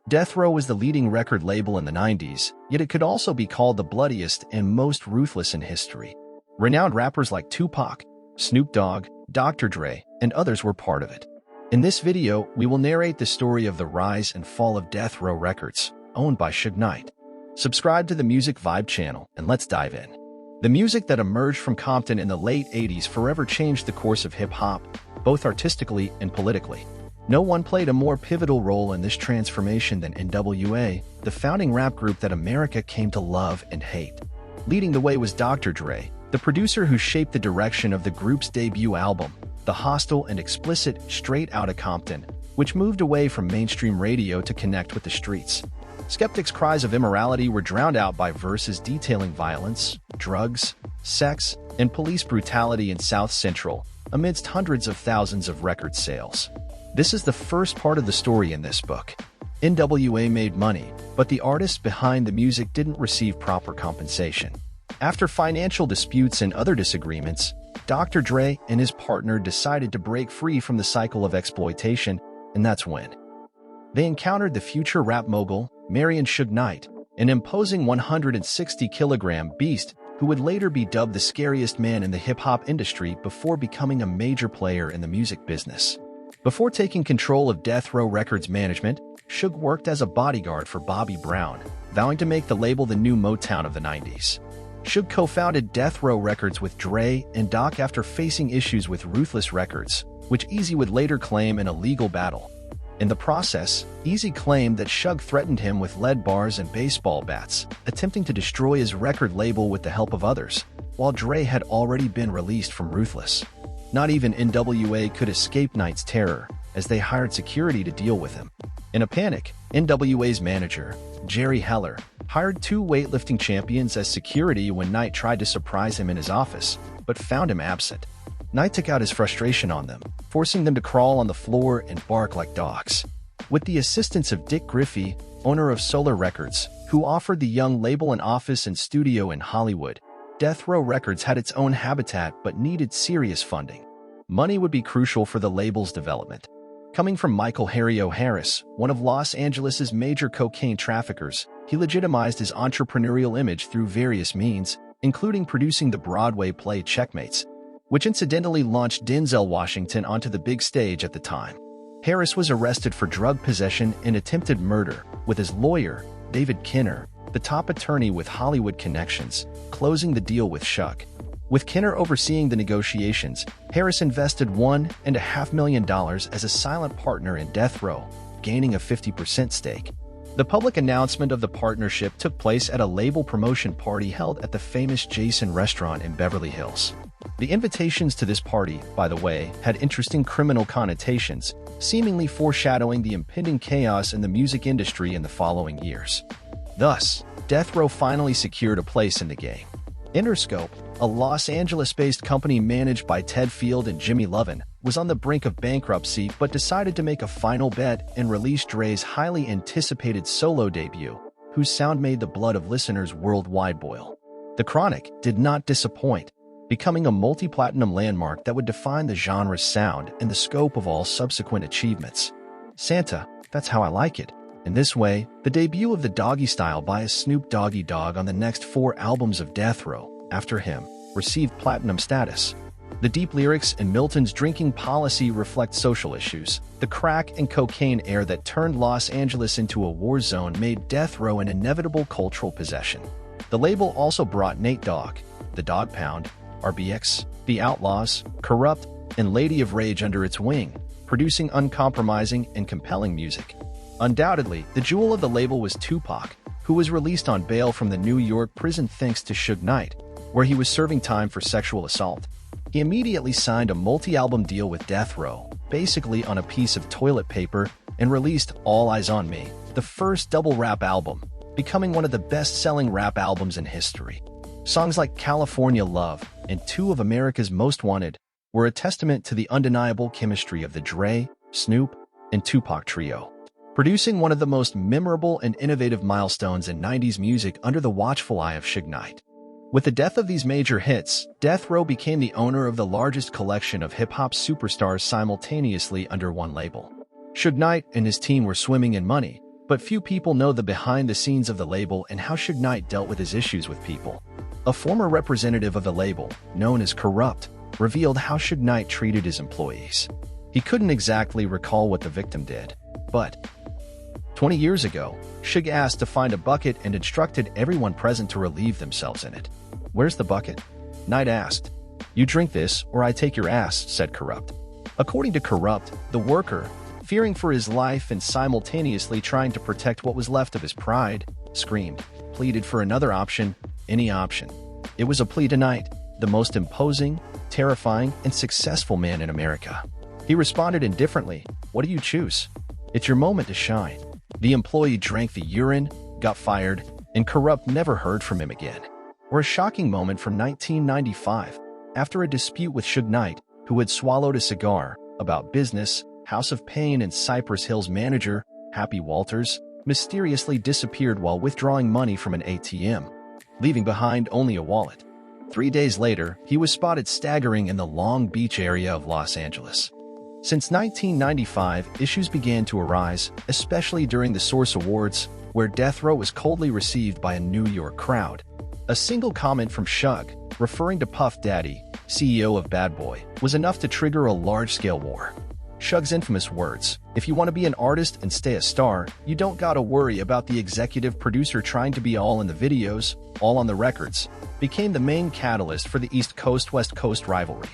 Death Row was the leading record label in the 90s, yet it could also be called the bloodiest and most ruthless in history. Renowned rappers like Tupac, Snoop Dogg, Dr. Dre, and others were part of it. In this video, we will narrate the story of the rise and fall of Death Row Records, owned by Suge Knight. Subscribe to the Music Vibe channel, and let's dive in. The music that emerged from Compton in the late 80s forever changed the course of hip-hop, both artistically and politically. No one played a more pivotal role in this transformation than NWA, the founding rap group that America came to love and hate. Leading the way was Dr. Dre, the producer who shaped the direction of the group's debut album, the hostile and explicit Straight Outta Compton, which moved away from mainstream radio to connect with the streets. Skeptics' cries of immorality were drowned out by verses detailing violence, drugs, sex, and police brutality in South Central, amidst hundreds of thousands of record sales. This is the first part of the story in this book. NWA made money, but the artists behind the music didn't receive proper compensation. After financial disputes and other disagreements, Dr. Dre and his partner decided to break free from the cycle of exploitation, and that's when they encountered the future rap mogul, Marion Suge Knight, an imposing 160-kilogram beast who would later be dubbed the scariest man in the hip-hop industry before becoming a major player in the music business. Before taking control of Death Row Records management, Suge worked as a bodyguard for Bobby Brown, vowing to make the label the new Motown of the 90s. Suge co-founded Death Row Records with Dre and Doc after facing issues with Ruthless Records, which Eazy would later claim in a legal battle. In the process, Eazy claimed that Suge threatened him with lead bars and baseball bats, attempting to destroy his record label with the help of others, while Dre had already been released from Ruthless. Not even NWA could escape Knight's terror, as they hired security to deal with him. In a panic, NWA's manager, Jerry Heller, hired two weightlifting champions as security when Knight tried to surprise him in his office, but found him absent. Knight took out his frustration on them, forcing them to crawl on the floor and bark like dogs. With the assistance of Dick Griffey, owner of Solar Records, who offered the young label an office and studio in Hollywood, Death Row Records had its own habitat but needed serious funding. Money would be crucial for the label's development. Coming from Michael Harry O'Harris, one of Los Angeles' major cocaine traffickers, he legitimized his entrepreneurial image through various means, including producing the Broadway play Checkmates, which incidentally launched Denzel Washington onto the big stage at the time. Harris was arrested for drug possession and attempted murder, with his lawyer, David Kenner, the top attorney with Hollywood connections, closing the deal with Suge. With Kenner overseeing the negotiations, Harris invested $1.5 million as a silent partner in Death Row, gaining a 50% stake. The public announcement of the partnership took place at a label promotion party held at the famous Jason restaurant in Beverly Hills. The invitations to this party, by the way, had interesting criminal connotations, seemingly foreshadowing the impending chaos in the music industry in the following years. Thus, Death Row finally secured a place in the game. Interscope, a Los Angeles-based company managed by Ted Field and Jimmy Lovin, was on the brink of bankruptcy but decided to make a final bet and release Dre's highly anticipated solo debut, whose sound made the blood of listeners worldwide boil. The Chronic did not disappoint, becoming a multi-platinum landmark that would define the genre's sound and the scope of all subsequent achievements. Santa, That's How I Like It. In this way, the debut of the Doggy Style by Snoop Doggy Dogg on the next 4 albums of Death Row, after him, received platinum status. The deep lyrics and Milton's drinking policy reflect social issues. The crack and cocaine era that turned Los Angeles into a war zone made Death Row an inevitable cultural possession. The label also brought Nate Dogg, The Dog Pound, RBX, The Outlaws, Corrupt, and Lady of Rage under its wing, producing uncompromising and compelling music. Undoubtedly, the jewel of the label was Tupac, who was released on bail from the New York prison thanks to Suge Knight, where he was serving time for sexual assault. He immediately signed a multi-album deal with Death Row, basically on a piece of toilet paper, and released All Eyes on Me, the first double rap album, becoming one of the best-selling rap albums in history. Songs like California Love and 2 of America's Most Wanted were a testament to the undeniable chemistry of the Dre, Snoop, and Tupac trio, producing one of the most memorable and innovative milestones in 90s music under the watchful eye of Suge Knight. With the death of these major hits, Death Row became the owner of the largest collection of hip-hop superstars simultaneously under one label. Suge Knight and his team were swimming in money, But few people know the behind the scenes of the label and how Suge Knight dealt with his issues with people. A former representative of the label, known as Corrupt, revealed how Suge Knight treated his employees. He couldn't exactly recall what the victim did, but 20 years ago, Suge asked to find a bucket and instructed everyone present to relieve themselves in it. "Where's the bucket?" Knight asked. "You drink this, or I take your ass," said Corrupt. According to Corrupt, the worker, fearing for his life and simultaneously trying to protect what was left of his pride, screamed, pleaded for another option, any option. It was a plea to Knight, the most imposing, terrifying, and successful man in America. He responded indifferently, "What do you choose? It's your moment to shine." The employee drank the urine, got fired, and Corrupt never heard from him again. Or a shocking moment from 1995, after a dispute with Suge Knight, who had swallowed a cigar, about business, House of Pain and Cypress Hill's manager, Happy Walters, mysteriously disappeared while withdrawing money from an ATM, leaving behind only a wallet. 3 days later, he was spotted staggering in the Long Beach area of Los Angeles. Since 1995, issues began to arise, especially during the Source Awards, where Death Row was coldly received by a New York crowd. A single comment from Suge, referring to Puff Daddy, CEO of Bad Boy, was enough to trigger a large-scale war. Suge's infamous words, "If you want to be an artist and stay a star, you don't gotta worry about the executive producer trying to be all in the videos, all on the records," became the main catalyst for the East Coast-West Coast rivalry.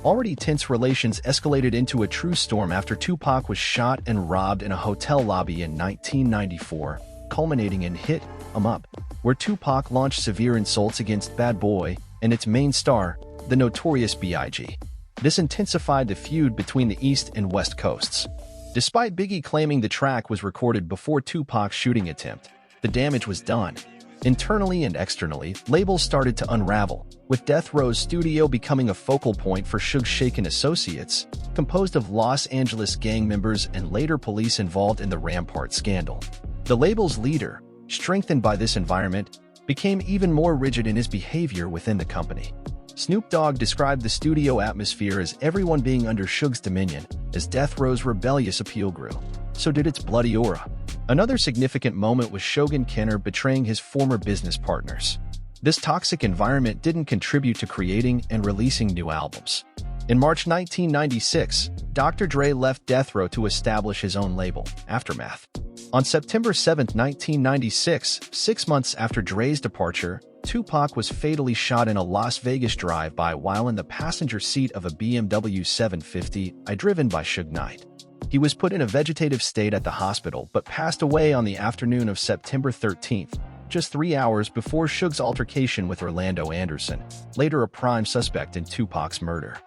Already tense relations escalated into a true storm after Tupac was shot and robbed in a hotel lobby in 1994, culminating in Hit 'Em Up, where Tupac launched severe insults against Bad Boy and its main star, the Notorious B.I.G. This intensified the feud between the East and West Coasts. Despite Biggie claiming the track was recorded before Tupac's shooting attempt, the damage was done. Internally and externally, labels started to unravel, with Death Row's studio becoming a focal point for Suge's Shaken Associates, composed of Los Angeles gang members and later police involved in the Rampart scandal. The label's leader, strengthened by this environment, became even more rigid in his behavior within the company. Snoop Dogg described the studio atmosphere as everyone being under Suge's dominion. As Death Row's rebellious appeal grew, so did its bloody aura. Another significant moment was Shogun Kenner betraying his former business partners. This toxic environment didn't contribute to creating and releasing new albums. In March 1996, Dr. Dre left Death Row to establish his own label, Aftermath. On September 7, 1996, 6 months after Dre's departure, Tupac was fatally shot in a Las Vegas drive-by while in the passenger seat of a BMW 750i driven by Suge Knight. He was put in a vegetative state at the hospital but passed away on the afternoon of September 13th, just 3 hours before Suge's altercation with Orlando Anderson, later a prime suspect in Tupac's murder.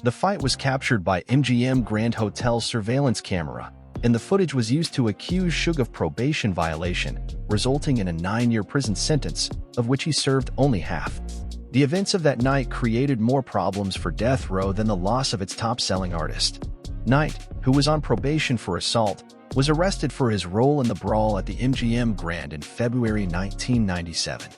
The fight was captured by MGM Grand Hotel's surveillance camera, and the footage was used to accuse Suge of probation violation, resulting in a 9-year prison sentence, of which he served only half. The events of that night created more problems for Death Row than the loss of its top-selling artist. Knight, who was on probation for assault, was arrested for his role in the brawl at the MGM Grand in February 1997.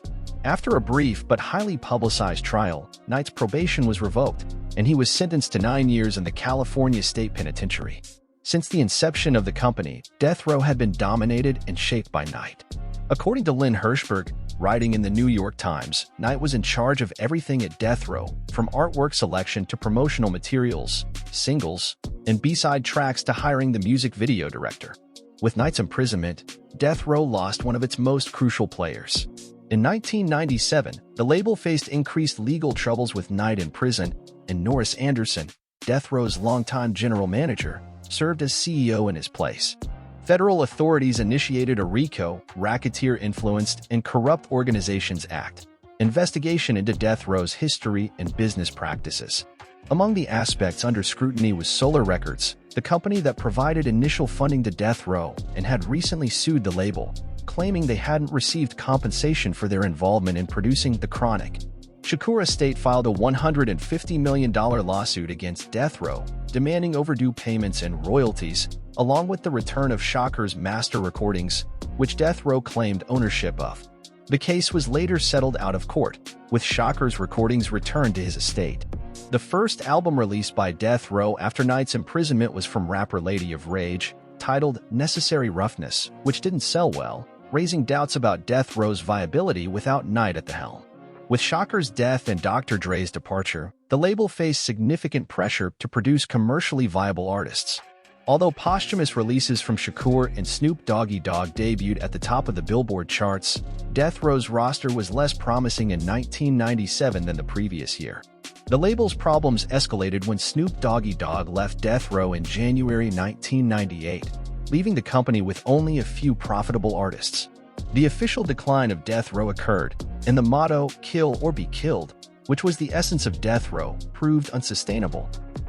After a brief but highly publicized trial, Knight's probation was revoked, and he was sentenced to 9 years in the California State Penitentiary. Since the inception of the company, Death Row had been dominated and shaped by Knight. According to Lynn Hirschberg, writing in the New York Times, Knight was in charge of everything at Death Row, from artwork selection to promotional materials, singles, and B-side tracks to hiring the music video director. With Knight's imprisonment, Death Row lost one of its most crucial players. In 1997, the label faced increased legal troubles with Knight in prison, and Norris Anderson, Death Row's longtime general manager, served as CEO in his place. Federal authorities initiated a RICO, Racketeer-Influenced and Corrupt Organizations Act, investigation into Death Row's history and business practices. Among the aspects under scrutiny was Solar Records, the company that provided initial funding to Death Row and had recently sued the label, claiming they hadn't received compensation for their involvement in producing The Chronic. Shakur Estate filed a $150 million lawsuit against Death Row, demanding overdue payments and royalties, along with the return of Shakur's master recordings, which Death Row claimed ownership of. The case was later settled out of court, with Shakur's recordings returned to his estate. The first album released by Death Row after Knight's imprisonment was from rapper Lady of Rage, titled Necessary Roughness, which didn't sell well, raising doubts about Death Row's viability without Knight at the helm. With Shocker's death and Dr. Dre's departure, the label faced significant pressure to produce commercially viable artists. Although posthumous releases from Shakur and Snoop Doggy Dogg debuted at the top of the Billboard charts, Death Row's roster was less promising in 1997 than the previous year. The label's problems escalated when Snoop Doggy Dogg left Death Row in January 1998, leaving the company with only a few profitable artists. The official decline of Death Row occurred, and the motto, "Kill or be killed," which was the essence of Death Row, proved unsustainable.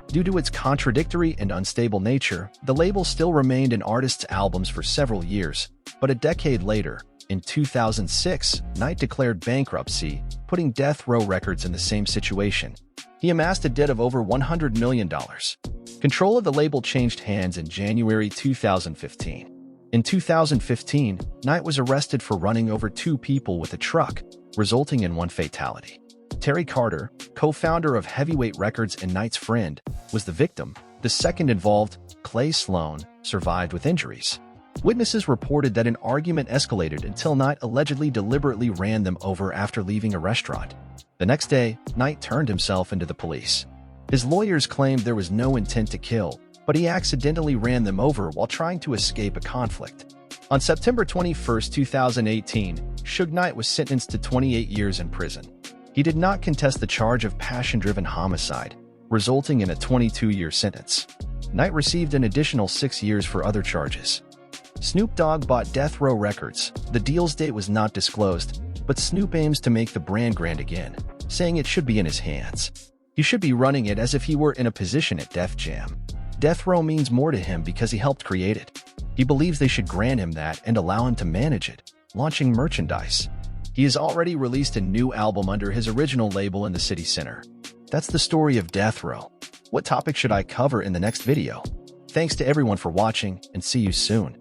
Due to its contradictory and unstable nature, the label still remained in artists' albums for several years, but a decade later, in 2006, Knight declared bankruptcy, putting Death Row Records in the same situation. He amassed a debt of over $100 million. Control of the label changed hands in January 2015. In 2015, Knight was arrested for running over two people with a truck, resulting in one fatality. Terry Carter, co-founder of Heavyweight Records and Knight's friend, was the victim. The second involved, Clay Sloan, survived with injuries. Witnesses reported that an argument escalated until Knight allegedly deliberately ran them over after leaving a restaurant. The next day, Knight turned himself into the police. His lawyers claimed there was no intent to kill, but he accidentally ran them over while trying to escape a conflict. On September 21, 2018, Suge Knight was sentenced to 28 years in prison. He did not contest the charge of passion-driven homicide, resulting in a 22-year sentence. Knight received an additional 6 years for other charges. Snoop Dogg bought Death Row Records. The deal's date was not disclosed, but Snoop aims to make the brand grand again, saying it should be in his hands. He should be running it as if he were in a position at Def Jam. Death Row means more to him because he helped create it. He believes they should grant him that and allow him to manage it, launching merchandise. He has already released a new album under his original label in the city center. That's the story of Death Row. What topic should I cover in the next video? Thanks to everyone for watching, and see you soon.